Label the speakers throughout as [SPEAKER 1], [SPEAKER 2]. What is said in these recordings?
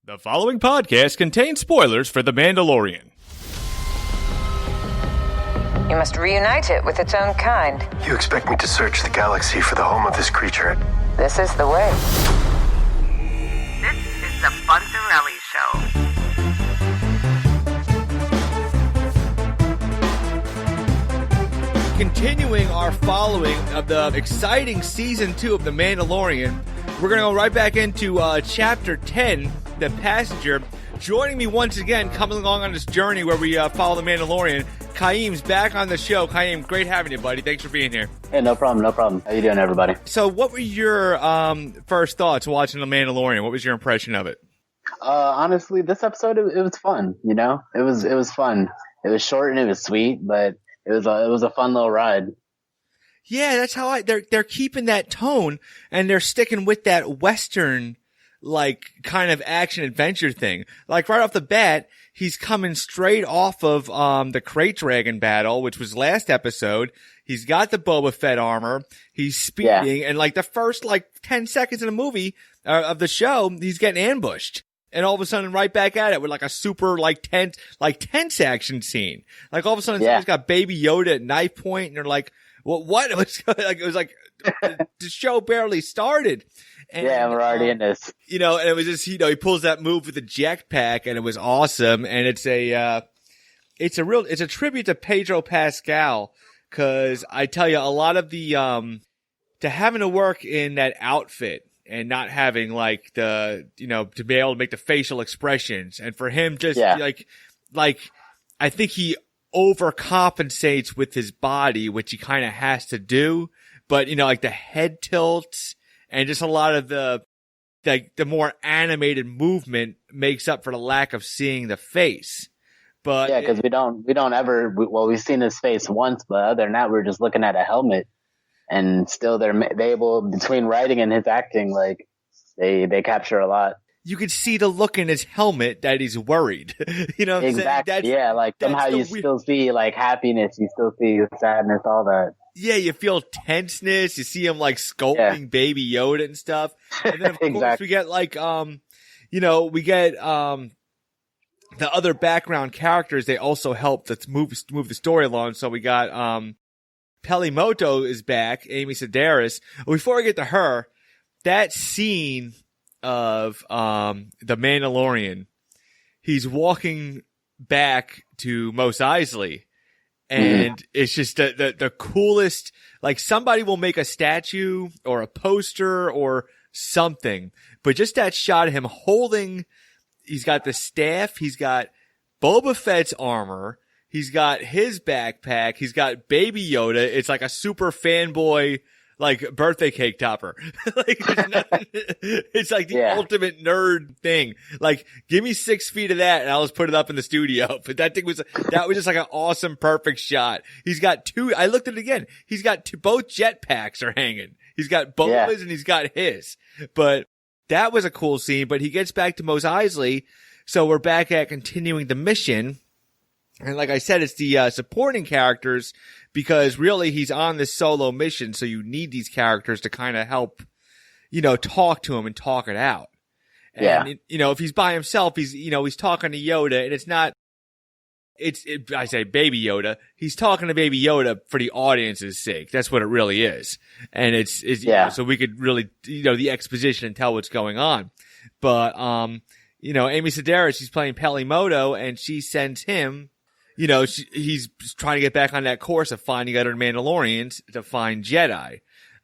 [SPEAKER 1] The following podcast contains spoilers for The Mandalorian.
[SPEAKER 2] You must reunite it with its own kind.
[SPEAKER 3] You expect me to search the galaxy for the home of this creature?
[SPEAKER 2] This is the way.
[SPEAKER 4] This is the Bunzerelli Show.
[SPEAKER 1] Continuing our following of the exciting Season 2 of The Mandalorian, we're going to go right back into Chapter 10, The Passenger. Joining me once again, coming along on this journey where we follow The Mandalorian, Khiim's back on the show. Khiim, great having you, buddy. Thanks for being here.
[SPEAKER 5] Hey, no problem. How you doing, everybody?
[SPEAKER 1] So what were your first thoughts watching The Mandalorian? What was your impression of it?
[SPEAKER 5] Honestly, this episode, it was fun, you know? It was fun. It was short and it was sweet, but it was a fun little ride.
[SPEAKER 1] Yeah, that's how they're keeping that tone, and they're sticking with that Western, like, kind of action adventure thing. Like, right off the bat, he's coming straight off of, the Krayt Dragon battle, which was last episode. He's got the Boba Fett armor. He's speeding, and like the first, 10 seconds of the movie, of the show, he's getting ambushed. And all of a sudden, right back at it with like a super, tense action scene. Like, all of a sudden, somebody's got Baby Yoda at knife point, and they're like, what? It was like the show barely started. And,
[SPEAKER 5] we're already in this.
[SPEAKER 1] And it was just, he pulls that move with the jetpack, and it was awesome. And it's a tribute to Pedro Pascal, cause I tell you, a lot of the, to having to work in that outfit and not having to be able to make the facial expressions, and for him just I think he overcompensates with his body, which he kind of has to do, but the head tilts and just a lot of the more animated movement makes up for the lack of seeing the face. But
[SPEAKER 5] because we don't ever, we've seen his face once, but other than that, we're just looking at a helmet, and still they able, between writing and his acting, they capture a lot.
[SPEAKER 1] You could see the look in his helmet that he's worried. You know what I'm
[SPEAKER 5] exactly.
[SPEAKER 1] saying?
[SPEAKER 5] Somehow you still see happiness, you still see sadness, all that.
[SPEAKER 1] Yeah, you feel tenseness. You see him sculpting Baby Yoda and stuff. And then of course we get we get the other background characters. They also help to move the story along. So we got Pelimoto is back, Amy Sedaris. Before we get to her, that scene of the Mandalorian, he's walking back to Mos Eisley, and it's just the coolest. Like, somebody will make a statue or a poster or something, but just that shot of him holding, he's got the staff, he's got Boba Fett's armor, he's got his backpack, he's got Baby Yoda. It's like a super fanboy, birthday cake topper. It's like the ultimate nerd thing. Give me 6 feet of that and I'll just put it up in the studio. But that was just like an awesome, perfect shot. He's got two, I looked at it again. He's got two, both jetpacks are hanging. He's got Boba's and he's got his. But that was a cool scene. But he gets back to Mos Eisley. So we're back at continuing the mission. And like I said, it's the supporting characters, because really he's on this solo mission, so you need these characters to kind of help, talk to him and talk it out. And, if he's by himself, he's talking to Yoda, and it's not, I say Baby Yoda, he's talking to Baby Yoda for the audience's sake. That's what it really is. And it's so we could really, the exposition and tell what's going on. But, Amy Sedaris, she's playing Pelimoto, and she sends him, he's trying to get back on that course of finding other Mandalorians to find Jedi.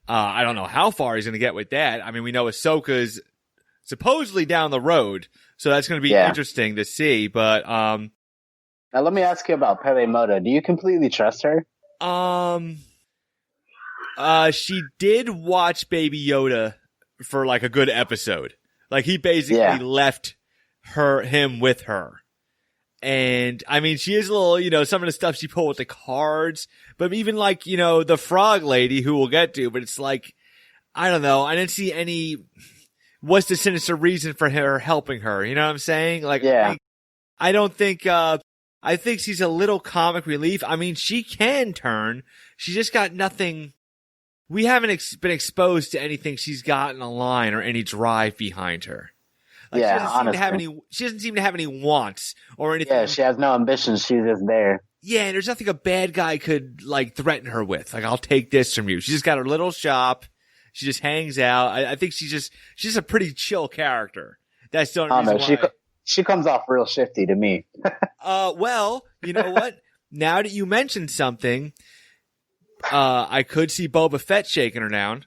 [SPEAKER 1] I don't know how far he's going to get with that. I mean, we know Ahsoka's supposedly down the road, so that's going to be interesting to see. But now
[SPEAKER 5] let me ask you about Pelimoto. Do you completely trust her?
[SPEAKER 1] She did watch Baby Yoda for a good episode. He basically left him with her. And I mean, she is a little, some of the stuff she pulled with the cards, but even the frog lady, who we'll get to, but it's I don't know. I didn't see what's the sinister reason for her helping her? You know what I'm saying? I don't think, I think she's a little comic relief. I mean, she can turn. She just got nothing. We haven't been exposed to anything she's got in a line or any drive behind her. Like,
[SPEAKER 5] Yeah,
[SPEAKER 1] she doesn't seem to have any wants or anything.
[SPEAKER 5] Yeah, she has no ambitions. She's just there.
[SPEAKER 1] Yeah, and there's nothing a bad guy could like threaten her with. Like, I'll take this from you. She just got her little shop. She just hangs out. I think she's a pretty chill character. That's the only reason why.
[SPEAKER 5] She comes off real shifty to me.
[SPEAKER 1] Well, you know what? Now that you mentioned something, I could see Boba Fett shaking her down.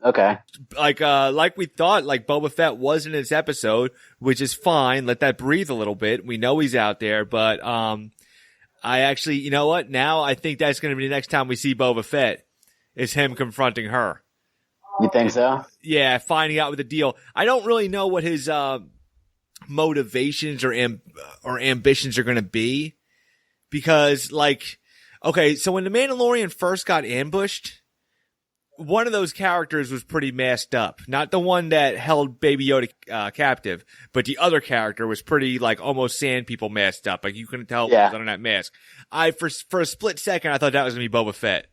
[SPEAKER 5] Okay.
[SPEAKER 1] Like we thought, like Boba Fett was in this episode, which is fine. Let that breathe a little bit. We know he's out there, but, I actually, you know what? Now I think that's going to be the next time we see Boba Fett is him confronting her.
[SPEAKER 5] You think so?
[SPEAKER 1] Yeah, finding out what the deal. I don't really know what his, motivations or ambitions are going to be, because like, okay, so when the Mandalorian first got ambushed, one of those characters was pretty masked up. Not the one that held Baby Yoda captive, but the other character was pretty like almost Sand People masked up. Like you couldn't tell what was under that mask. For a split second I thought that was gonna be Boba Fett.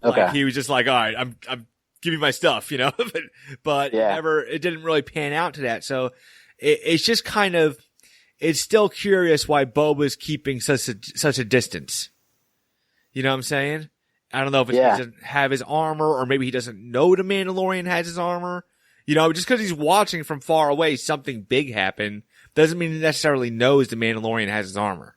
[SPEAKER 5] Okay.
[SPEAKER 1] Like he was just like, all right, I'm giving my stuff, you know. but it didn't really pan out to that. So it's just kind of, it's still curious why Boba's keeping such a distance. You know what I'm saying? I don't know if it's because he doesn't have his armor, or maybe he doesn't know the Mandalorian has his armor. You know, just because he's watching from far away something big happen doesn't mean he necessarily knows the Mandalorian has his armor.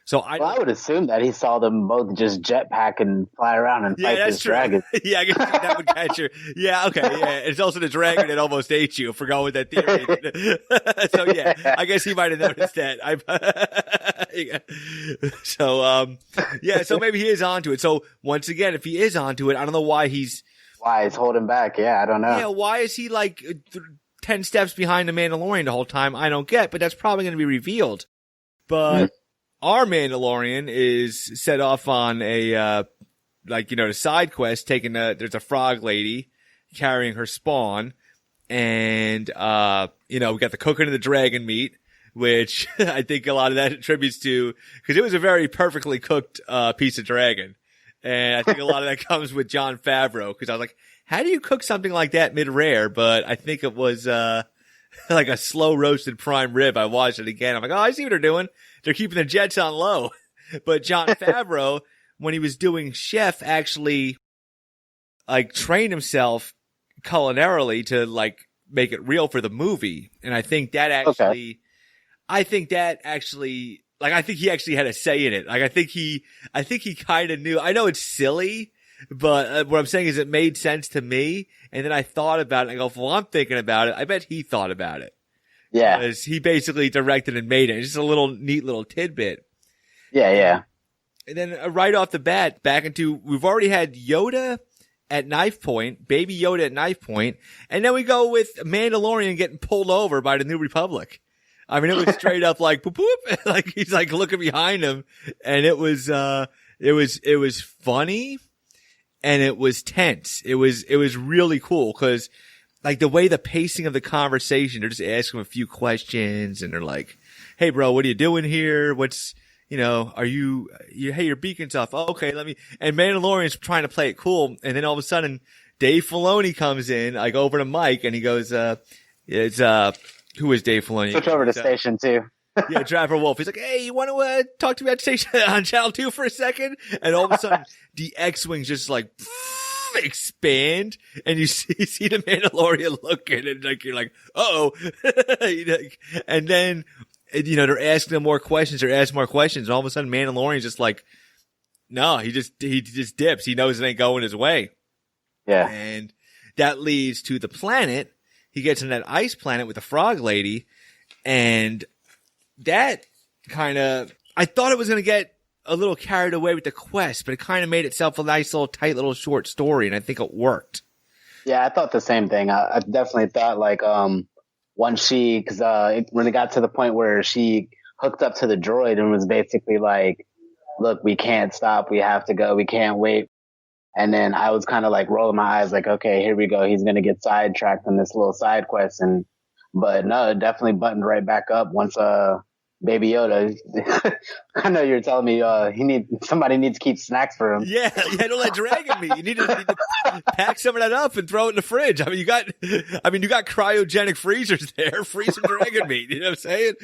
[SPEAKER 1] So
[SPEAKER 5] I would assume that he saw them both just jetpack and fly around and fight this dragon.
[SPEAKER 1] Yeah, I guess that would catch you. Yeah, okay, yeah. It's also the dragon that almost ate you, if we're going with that theory. So yeah, I guess he might have noticed that. So maybe he is onto it. So once again, if he is onto it, I don't know why he's
[SPEAKER 5] holding back. Yeah, I don't know.
[SPEAKER 1] Yeah, why is he like 10 steps behind the Mandalorian the whole time? I don't get, but that's probably going to be revealed. But our Mandalorian is set off on a, the side quest, there's a frog lady carrying her spawn, and, we got the cooking of the dragon meat, which I think a lot of that attributes to, because it was a very perfectly cooked, piece of dragon. And I think a lot of that comes with Jon Favreau, because I was like, how do you cook something like that mid-rare? But I think it was, like a slow roasted prime rib. I watched it again. I'm like, oh, I see what they're doing. They're keeping the jets on low. But Jon Favreau, when he was doing chef, actually like trained himself culinarily to like make it real for the movie. And I think that actually, I think he actually had a say in it. Like, I think he kind of knew. I know it's silly, but what I'm saying is it made sense to me. And then I thought about it and I go, well, I'm thinking about it. I bet he thought about it.
[SPEAKER 5] Yeah.
[SPEAKER 1] Because he basically directed and made it. It's just a neat little tidbit.
[SPEAKER 5] Yeah.
[SPEAKER 1] And then right off the bat, we've already had Yoda at knife point, baby Yoda at knife point, and then we go with Mandalorian getting pulled over by the New Republic. I mean, it was straight up like poop poop, like he's like looking behind him, and it was funny, and it was tense. It was really cool because like the way the pacing of the conversation, they're just asking him a few questions, and they're like, "Hey, bro, what are you doing here? What's hey, your beacon's off. Oh, okay, and Mandalorian's trying to play it cool. And then all of a sudden, Dave Filoni comes in, like over to Mike, and he goes, who is Dave Filoni?
[SPEAKER 5] Switch over to Station 2.
[SPEAKER 1] Yeah, Driver Wolf. He's like, hey, you want to talk to me about on Channel 2 for a second? And all of a sudden, the X-Wings just like expand, and you see the Mandalorian looking, and like you're like, uh-oh. And then, they're asking him more questions. They're asking more questions. And all of a sudden, Mandalorian's just like, no, he just dips. He knows it ain't going his way.
[SPEAKER 5] Yeah.
[SPEAKER 1] And that leads to the planet. He gets in that ice planet with the frog lady. And that I thought it was going to get a little carried away with the quest, but it kind of made itself a nice little tight little short story. And I think it worked.
[SPEAKER 5] Yeah, I thought the same thing. I definitely thought like, once when it got to the point where she hooked up to the droid and was basically like, look, we can't stop. We have to go. We can't wait. And then I was kind of like rolling my eyes like, okay, here we go. He's going to get sidetracked on this little side quest. But no, it definitely buttoned right back up once Baby Yoda. I know you're telling me somebody needs to keep snacks for him.
[SPEAKER 1] Yeah, don't let dragon meat. You need to pack some of that up and throw it in the fridge. I mean, you got cryogenic freezers there. Freeze some dragon meat. You know what I'm saying?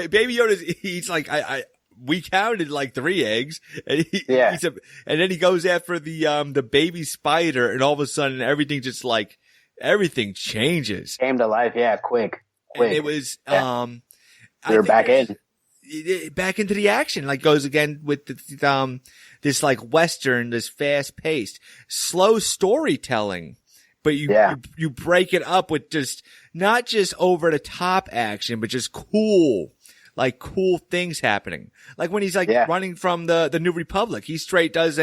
[SPEAKER 1] Baby Yoda eats like we counted like 3 eggs, and and then he goes after the baby spider, and all of a sudden everything changes.
[SPEAKER 5] Came to life, quick.
[SPEAKER 1] And it was,
[SPEAKER 5] we're back
[SPEAKER 1] back into the action, like goes again with this like Western, this fast paced, slow storytelling, but you break it up with just, not just over the top action, but just cool things happening. Like when he's running from the New Republic, he straight does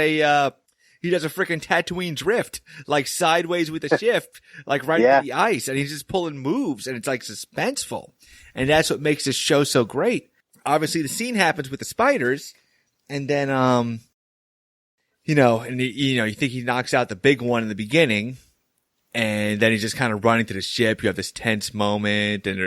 [SPEAKER 1] he does a freaking Tatooine drift, like sideways with a shift, like right into the ice, and he's just pulling moves, and it's like suspenseful. And that's what makes this show so great. Obviously, the scene happens with the spiders, and then, you think he knocks out the big one in the beginning, and then he's just kind of running to the ship. You have this tense moment, and,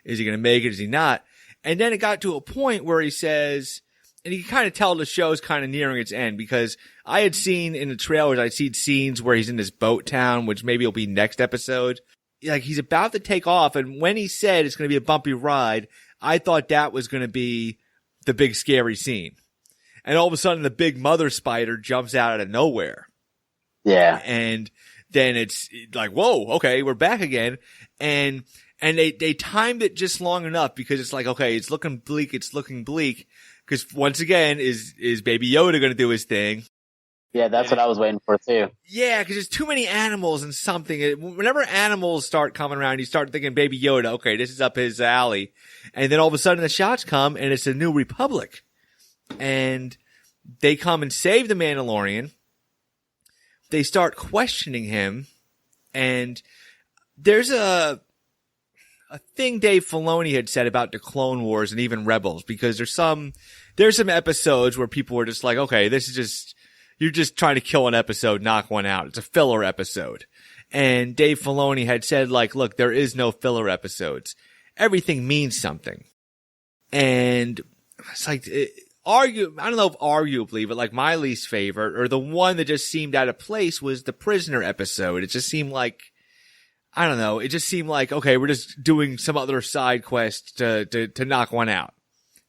[SPEAKER 1] is he going to make it? Is he not? And then it got to a point where he says, and you can kind of tell the show's kind of nearing its end, because I had seen in the trailers, I'd seen scenes where he's in this boat town, which maybe will be next episode. Like he's about to take off, and when he said it's going to be a bumpy ride, I thought that was going to be the big scary scene. And all of a sudden the big mother spider jumps out of nowhere.
[SPEAKER 5] Yeah.
[SPEAKER 1] And then it's like, whoa, okay, we're back again. And they timed it just long enough, because it's like, okay, it's looking bleak. Because once again, is Baby Yoda going to do his thing?
[SPEAKER 5] Yeah, that's what I was waiting for too.
[SPEAKER 1] Yeah, because there's too many animals and something. Whenever animals start coming around, you start thinking Baby Yoda, okay, this is up his alley. And then all of a sudden the shots come, and it's the New Republic. And they come and save the Mandalorian. They start questioning him. And there's a thing Dave Filoni had said about the Clone Wars and even Rebels, because there's some episodes where people were just like, okay, this is just, you're just trying to kill an episode, knock one out. It's a filler episode. And Dave Filoni had said, like, look, there is no filler episodes. Everything means something. And it's like, I don't know if arguably, but like my least favorite, or the one that just seemed out of place, was the prisoner episode. It just seemed like, I don't know. It just seemed like, okay, we're just doing some other side quest to knock one out,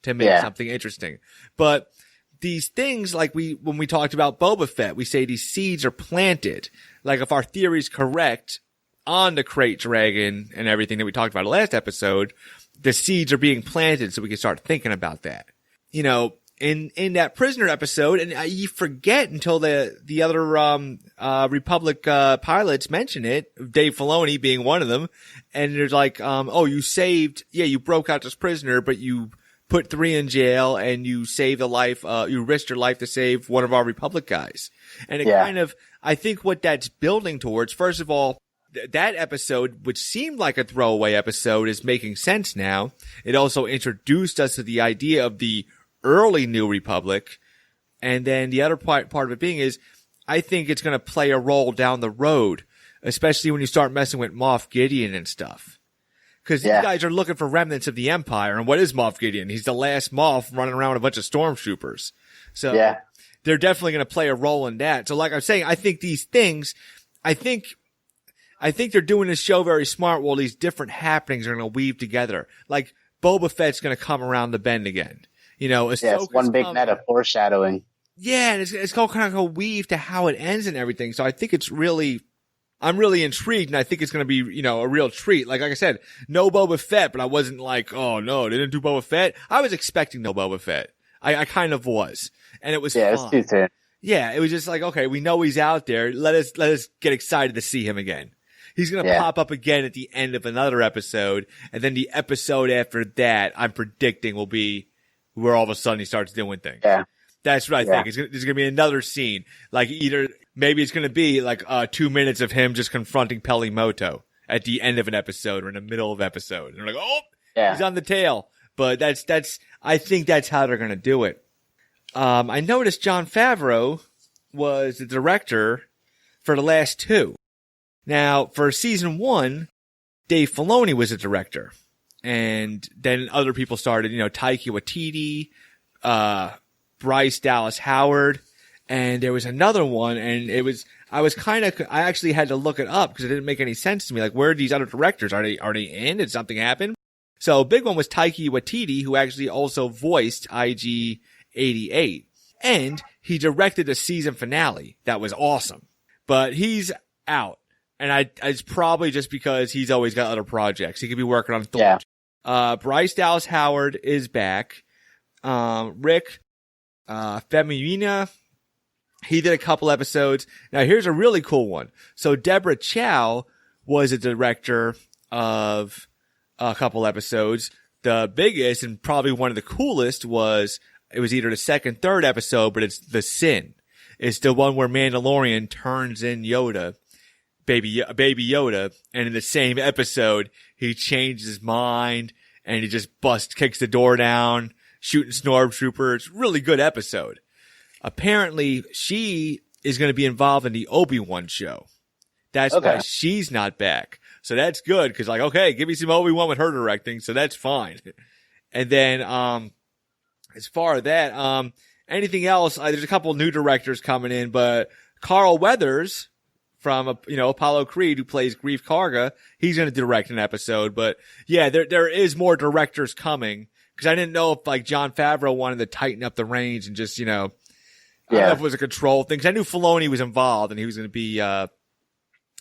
[SPEAKER 1] to make something interesting. But these things, like when we talked about Boba Fett, we say these seeds are planted. Like if our theory is correct on the Krayt Dragon and everything that we talked about in the last episode, the seeds are being planted so we can start thinking about that. In that prisoner episode, and you forget until the other Republic pilots mention it, Dave Filoni being one of them, and there's like, you broke out this prisoner, but you put 3 in jail, and you saved the life, you risked your life to save one of our Republic guys. And it kind of, I think what that's building towards, first of all, that episode, which seemed like a throwaway episode, is making sense now. It also introduced us to the idea of the early New Republic. And then the other part of it being is, I think it's going to play a role down the road, especially when you start messing with Moff Gideon and stuff. Because these guys are looking for remnants of the Empire. And what is Moff Gideon? He's the last Moff running around with a bunch of stormtroopers. So they're definitely going to play a role in that. So like I'm saying, I think these things, I think they're doing this show very smart, while these different happenings are going to weave together. Like Boba Fett's going to come around the bend again. It's
[SPEAKER 5] one big net of foreshadowing.
[SPEAKER 1] Yeah, and it's going to kind of weave to how it ends and everything. So I think I'm really intrigued, and I think it's going to be, a real treat. Like I said, no Boba Fett, but I wasn't like, oh no, they didn't do Boba Fett. I was expecting no Boba Fett. I kind of was. And it was fun.
[SPEAKER 5] It's too.
[SPEAKER 1] Yeah, it was just like, okay, we know he's out there. Let us get excited to see him again. He's going to pop up again at the end of another episode. And then the episode after that, I'm predicting, will be where all of a sudden he starts doing things.
[SPEAKER 5] Yeah.
[SPEAKER 1] That's what I think. There's going to be another scene. Like maybe it's going to be like 2 minutes of him just confronting Pelimoto at the end of an episode or in the middle of an episode. And they're like, oh, he's on the tail. But I think that's how they're going to do it. I noticed Jon Favreau was the director for the last 2. Now, for season 1, Dave Filoni was the director. and then other people started, Taika Waititi, Bryce Dallas Howard, and there was another one, and I actually had to look it up because it didn't make any sense to me. Like, where are these other directors? Are they in? Did something happen? So a big one was Taika Waititi, who actually also voiced IG-88, and he directed the season finale. That was awesome, but he's out. And it's probably just because he's always got other projects. He could be working on Thor.
[SPEAKER 5] Yeah.
[SPEAKER 1] Bryce Dallas Howard is back. Rick, Famuyiwa, he did a couple episodes. Now here's a really cool one. So Deborah Chow was a director of a couple episodes. The biggest and probably one of the coolest was either the second, third episode, but it's The Sin. It's the one where Mandalorian turns in Yoda. Baby Yoda, and in the same episode, he changed his mind, and he just kicks the door down, shooting stormtroopers. Really good episode. Apparently, she is going to be involved in the Obi-Wan show. That's why she's not back. So that's good, because okay, give me some Obi-Wan with her directing, so that's fine. And then, as far as that, anything else, there's a couple new directors coming in, but Carl Weathers, from Apollo Creed, who plays Grief Karga, he's going to direct an episode. But yeah, there is more directors coming, because I didn't know if Jon Favreau wanted to tighten up the reins and just I don't know if it was a control thing. Because I knew Filoni was involved and he was going to be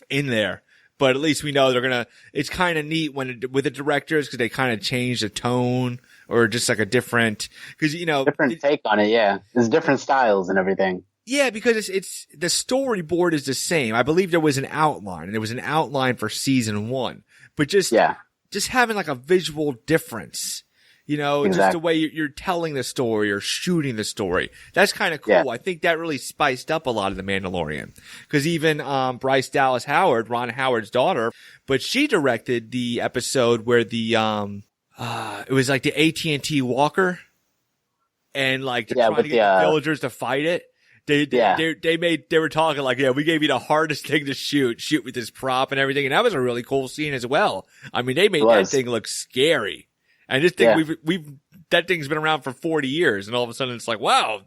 [SPEAKER 1] in there. But at least we know they're gonna. It's kind of neat with the directors, because they kind of change the tone or just a different
[SPEAKER 5] different take on it. Yeah, there's different styles and everything.
[SPEAKER 1] Yeah, because it's the storyboard is the same. I believe there was an outline, and there was an outline for season 1, but just having a visual difference, just the way you're telling the story or shooting the story. That's kind of cool. Yeah. I think that really spiced up a lot of The Mandalorian, because even Bryce Dallas Howard, Ron Howard's daughter, but she directed the episode where the it was the AT&T Walker, and trying to get the villagers to fight it. They were talking we gave you the hardest thing to shoot with this prop and everything. And that was a really cool scene as well. I mean, they made that thing look scary. And this thing, that thing's been around for 40 years. And all of a sudden it's wow,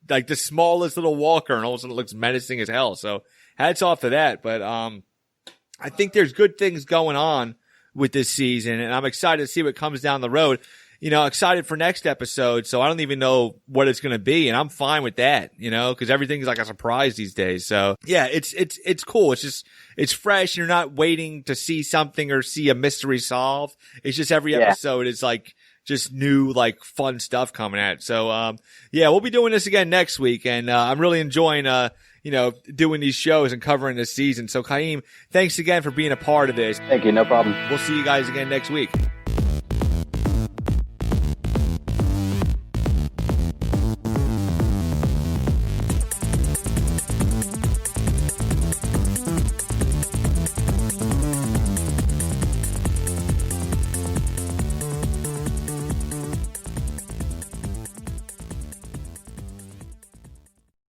[SPEAKER 1] the smallest little walker, and all of a sudden it looks menacing as hell. So hats off to that. But, I think there's good things going on with this season, and I'm excited to see what comes down the road. Excited for next episode, so I don't even know what it's going to be, and I'm fine with that, because everything's a surprise these days. So yeah, it's cool. It's fresh. You're not waiting to see something or see a mystery solved. It's just every episode is just new, fun stuff coming at. So, we'll be doing this again next week, and I'm really enjoying, doing these shows and covering this season. So Khiim, thanks again for being a part of this.
[SPEAKER 5] Thank you. No problem.
[SPEAKER 1] We'll see you guys again next week.